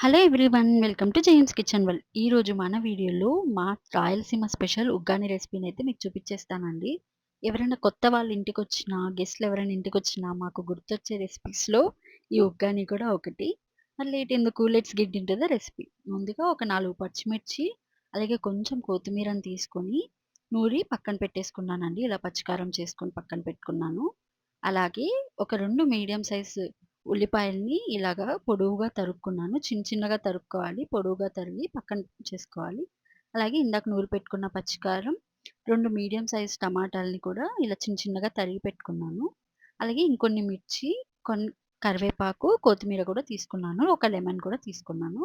Hello everyone. Welcome to James kitchen world. ఈరోజు మన వీడియోలో మా రాయలసీమ స్పెషల్ ఉగ్గాని రెసిపీని అయితే మీకు చూపించేస్తానండి. ఎవరైనా కొత్త వాళ్ళు ఇంటికొచ్చినా, గెస్ట్‌లు ఎవరైనా ఇంటికొచ్చినా మాకు గుర్తొచ్చే రెసిపీస్‌లో ఈ ఉగ్గాని కూడా ఒకటి. మరి లేట్ ఎందుకు, let's get into the recipe. ముందుగా ఒక 4 పచ్చిమిర్చి, అలాగే కొంచెం కొత్తిమీరని తీసుకొని నూరి పక్కన పెట్టేసుకున్నానండి. ఇలా పచ్చికారం చేసుకొని పక్కన పెట్టుకున్నాను. అలాగే ఒక 2 మీడియం సైజ్ ఉల్లిపాయల్ని ఇలాగా పొడవుగా తరుక్కున్నాను. చిన్న చిన్నగా తరుక్కోవాలి. పొడవుగా తరిగి పక్కన చేసుకోవాలి. అలాగే ఇందాక నూరి పెట్టుకున్న పచ్చికారం, 2 మీడియం సైజ్ టమాటాలని కూడా ఇలా చిన్న చిన్నగా తరిగి పెట్టుకున్నాను. అలాగే ఇంకొన్ని మిర్చి, కరివేపాకు, కొత్తిమీర కూడా తీసుకున్నాను. ఒక లెమన్ కూడా తీసుకున్నాను.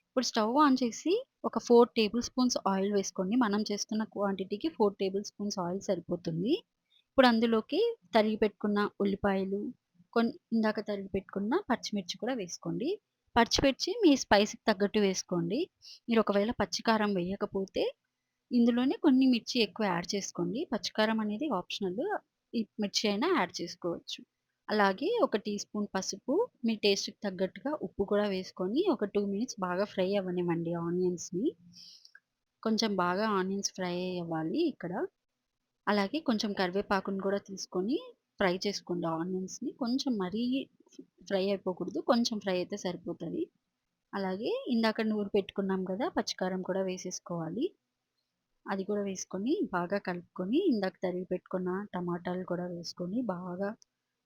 ఇప్పుడు స్టవ్ ఆన్ చేసి ఒక 4 టేబుల్ స్పూన్స్ ఆయిల్ వేసుకోండి. మనం చేస్తున్న క్వాంటిటీకి 4 టేబుల్ స్పూన్స్ ఆయిల్ సరిపోతుంది. ఇప్పుడు అందులోకి తరిగి పెట్టుకున్న ఉల్లిపాయలు, ఇందాక తరిగి పెట్టుకున్న పచ్చిమిర్చి కూడా వేసుకోండి. పచ్చిమిర్చి మీ స్పైస్‌కి తగ్గట్టు వేసుకోండి. మీరు ఒకవేళ పచ్చికారం వేయకపోతే ఇందులోనే కొన్ని మిర్చి ఎక్కువ యాడ్ చేసుకోండి. పచ్చికారం అనేది ఆప్షనల్. ఈ మిర్చి అయినా యాడ్ చేసుకోవచ్చు. అలాగే ఒక టీ స్పూన్ పసుపు, మీ టేస్ట్‌కి తగ్గట్టుగా ఉప్పు కూడా వేసుకొని ఒక 2 మినిట్స్ బాగా ఫ్రై అవ్వనివ్వండి ఆనియన్స్‌ని. కొంచెం బాగా ఆనియన్స్ ఫ్రై అవ్వాలి ఇక్కడ. అలాగే కొంచెం కరివేపాకుని కూడా తీసుకొని ఫ్రై చేసుకోండి ఆనియన్స్‌ని. కొంచెం మరీ ఫ్రై అయిపోకూడదు. కొంచెం ఫ్రై అయితే సరిపోతది. అలాగే ఇందాక నూరి పెట్టుకున్నాం కదా! పచ్చికారం కూడా వేసేసుకోవాలి. అది కూడా వేసుకొని బాగా కలుపుకొని ఇందాక తరిగి పెట్టుకున్న టమాటాలు కూడా వేసుకొని బాగా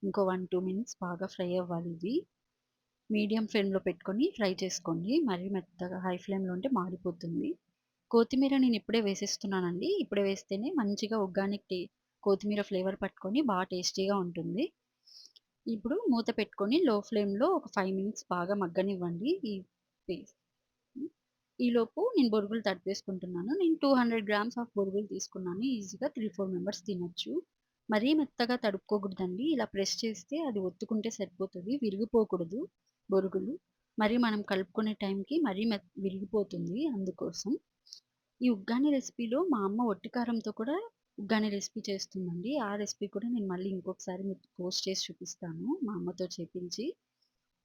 ఇంకో 1, 2 మినిట్స్ బాగా ఫ్రై అవ్వాలి ఇవి. మీడియం ఫ్లేమ్‌లో పెట్టుకొని ఫ్రై చేసుకోండి. మరీ మెత్తగా హై ఫ్లేమ్‌లో ఉంటే మాడిపోతుంది. కొత్తిమీర నేనిప్పుడే వేసేస్తున్నానండి. ఇప్పుడే వేస్తేనే మంచిగా ఉగ్గానికి కొత్తిమీర ఫ్లేవర్ పట్టుకొని టేస్టీగా ఉంటుంది. ఇప్పుడు మూత పెట్టుకొని లో ఫ్లేమ్‌లో ఒక 5 మినిట్స్ బాగా మగ్గనివ్వండి ఈ పేస్ట్. ఈలోపు నేను బొరుగులు తడిపేసుకుంటున్నాను. నేను 200 గ్రామ్స్ ఆఫ్ బొరుగులు తీసుకున్నాను. ఈజీగా 3, 4 మెంబర్స్ తినొచ్చు. మరీ మెత్తగా తడుపుకోకూడదండి. ఇలా ప్రెస్ చేస్తే అది ఒత్తుకుంటే సరిపోతది. విరిగిపోకూడదు బొరుగులు. మరి మనం కలుపుకునే టైంకి మరీ విరిగిపోతుంది అందుకోసం. ఈ ఉగ్గాని రెసిపీలో మా అమ్మ ఒట్టి కారంతో కూడా ఉగ్గాని రెసిపీ చేస్తుందండి. ఆ రెసిపీ కూడా నేను మళ్ళీ ఇంకొకసారి మీకు పోస్ట్ చేసి చూపిస్తాను. మా అమ్మతో చేపించి.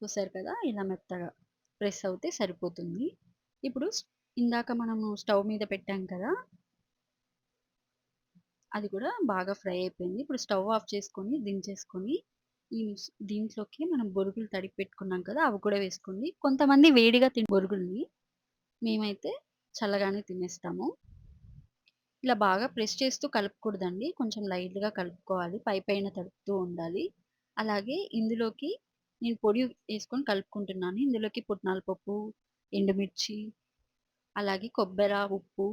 చూసారు కదా! ఇలా మెత్తగా ప్రెస్ అవుతే సరిపోతుంది. ఇప్పుడు ఇందాక మనము స్టవ్ మీద పెట్టాం కదా! అది కూడా బాగా ఫ్రై అయిపోయింది. ఇప్పుడు స్టవ్ ఆఫ్ చేసుకొని దించేసుకొని ఈ దీంట్లోకి మనం బొరుగులు తడిపి పెట్టుకున్నాం కదా! అవి కూడా వేసుకోండి. కొంతమంది వేడిగా బొరుగుల్ని. మేమైతే చల్లగానే తినేస్తాము. ఇలా బాగా ప్రెస్ చేస్తూ కలుపకూడదండి. కొంచెం లైట్‌గా కలుపుకోవాలి. పైపైన తడుపుతూ ఉండాలి. అలాగే ఇందులోకి నేను పొడి ఏసుకొని కలుపుకుంటున్నాను. ఇందులోకి పుట్నాల పప్పు, ఎండుమిర్చి, అలాగే కొబ్బెర, ఉప్పు,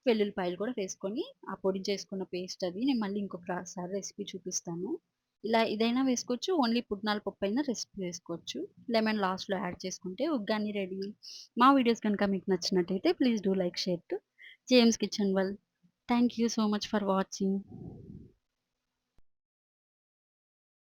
వెల్లుల్లిపాయలు కూడా వేసుకొని ఆ పొడి చేసుకున్న పేస్ట్ అది నేను మళ్ళీ ఇంకొకసారి రెసిపీ చూపిస్తాను. ఇలా ఇదైనా వేసుకోవచ్చు. ఓన్లీ పుట్నాల పప్పైనా రెసిపీ వేసుకోవచ్చు. లెమన్ లాస్ట్‌లో యాడ్ చేసుకుంటే ఉగ్గాని రెడీ. మా వీడియోస్ గనుక మీకు నచ్చినట్టయితే please do like, share to James kitchen world. Thank you so much for watching.